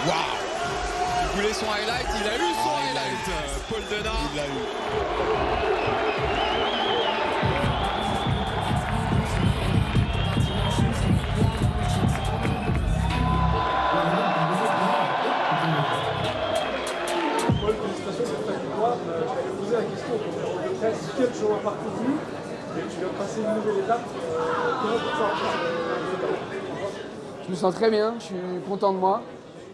Waouh! Vous voulez son highlight? Il a eu son highlight, Paul Denard. Il l'a eu. Paul, félicitations pour ta victoire. Je t'avais posé la question pour faire de 13, quel chemin parcouru et tu viens de passer une nouvelle étape. Comment tu te sens? Je me sens très bien, je suis content de moi.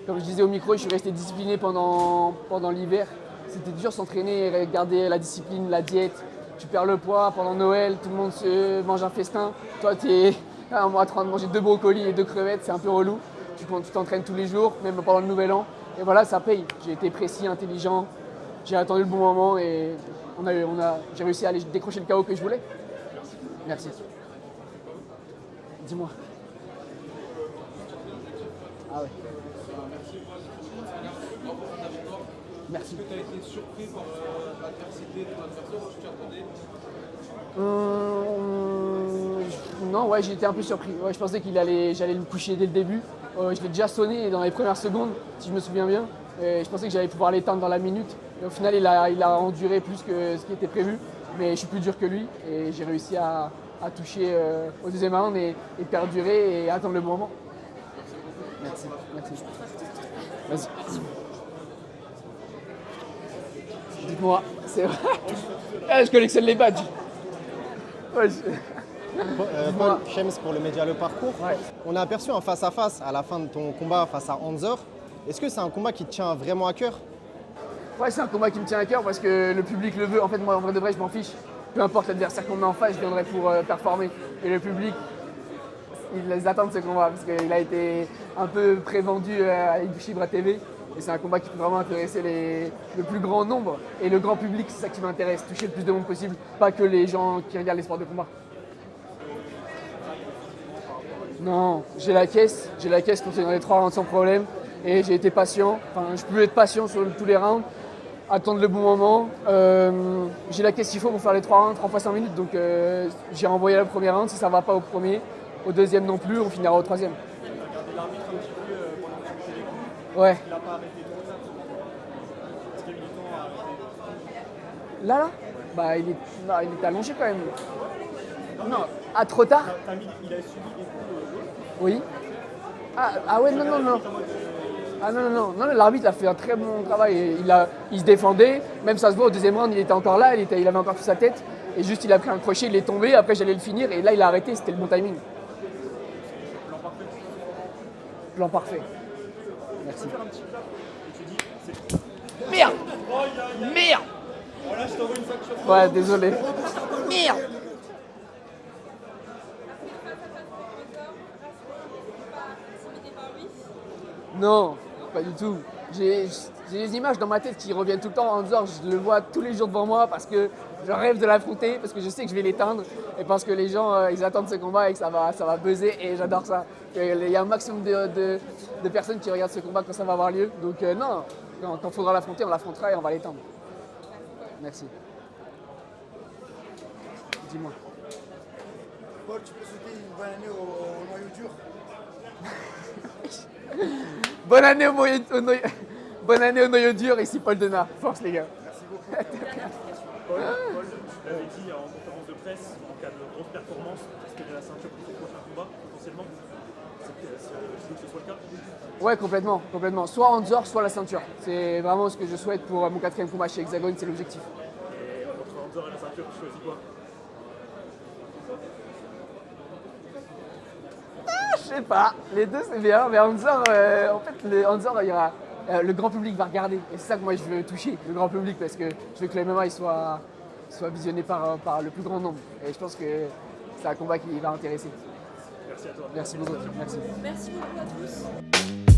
Comme je disais au micro, je suis resté discipliné pendant l'hiver. C'était dur de s'entraîner et garder la discipline, la diète. Tu perds le poids pendant Noël, tout le monde se mange un festin. Toi, tu es en train de manger 2 brocolis et 2 crevettes, c'est un peu relou. Tu t'entraînes tous les jours, même pendant le nouvel an. Et voilà, ça paye. J'ai été précis, intelligent. J'ai attendu le bon moment et j'ai réussi à aller décrocher le KO que je voulais. Merci. Dis-moi. Ah ouais. Merci. Est-ce que tu as été surpris par l'adversité de ton adversaire ou tu t'y attendais? Non, ouais, j'ai été un peu surpris. Ouais, je pensais j'allais le coucher dès le début. Je l'ai déjà sonné dans les premières secondes, si je me souviens bien. Et je pensais que j'allais pouvoir l'éteindre dans la minute. Et au final, il a enduré plus que ce qui était prévu. Mais je suis plus dur que lui et j'ai réussi à toucher au deuxième round et perdurer et attendre le bon moment. Merci. Vas-y. Dites-moi, c'est vrai. Ah, je collectionne les badges. Ouais, Paul, Shems pour le média Le Parcours. Ouais. On a aperçu un face-à-face à la fin de ton combat face à Anzor. Est-ce que c'est un combat qui te tient vraiment à cœur? Ouais, c'est un combat qui me tient à cœur parce que le public le veut. En fait, moi, en vrai de vrai, je m'en fiche. Peu importe l'adversaire qu'on met en face, je viendrai pour performer. Et le public, ils attendent ce combat parce qu'il a été un peu prévendu à Ibishibra TV. Et c'est un combat qui peut vraiment intéresser le plus grand nombre. Et le grand public, c'est ça qui m'intéresse, toucher le plus de monde possible, pas que les gens qui regardent les sports de combat. Non, j'ai la caisse pour tenir les 3 rounds sans problème. Et j'ai été patient, je peux être patient sur tous les rounds, attendre le bon moment. J'ai la caisse qu'il faut pour faire les 3 rounds, 3 fois 5 minutes. Donc j'ai renvoyé le premier round, si ça ne va pas au premier, au deuxième non plus, on finira au troisième. Ouais. Il n'a pas arrêté tout ça. Est-ce qu'il y a eu du temps à arrêter? Là bah, il est allongé quand même. Non, trop tard? Il a subi des coups. Oui. Ah ouais, non. Ah non, l'arbitre a fait un très bon travail. Et il se défendait, même ça se voit au deuxième round, il était encore là, il avait encore toute sa tête. Et juste il a pris un crochet, il est tombé, après j'allais le finir et là il a arrêté, c'était le bon timing. Plan parfait. Merci. Merde. Oh là, je t'envoie une facture. Ouais, désolé. Merde. Non, pas du tout. J'ai des images dans ma tête qui reviennent tout le temps. Anzor, je le vois tous les jours devant moi parce que je rêve de l'affronter, parce que je sais que je vais l'éteindre et parce que les gens ils attendent ce combat et que ça va buzzer et j'adore ça. Il y a un maximum de personnes qui regardent ce combat quand ça va avoir lieu. Donc non, quand il faudra l'affronter, on l'affrontera et on va l'éteindre. Merci. Dis-moi. Paul, tu peux souhaiter une bonne année au noyau dur? Bonne année au noyau dur, ici Paul Denard. Force les gars. Merci beaucoup. Paul, tu l'avais dit en conférence de presse, en cas de grosse performance, espérer la ceinture pour ton prochain combat, potentiellement. C'est que ce soit le cas? Ouais, complètement. Soit Anzor, soit la ceinture. C'est vraiment ce que je souhaite pour mon 4e combat chez Hexagone, c'est l'objectif. Et entre Anzor et la ceinture, tu choisis quoi? Je sais pas, les deux c'est bien, mais Anzor, en fait, Anzor, il y aura, le grand public va regarder. Et c'est ça que moi je veux toucher, le grand public, parce que je veux que le MMA il soit visionné par le plus grand nombre. Et je pense que c'est un combat qui va intéresser. Merci à toi. Merci beaucoup. Merci. Merci beaucoup à tous.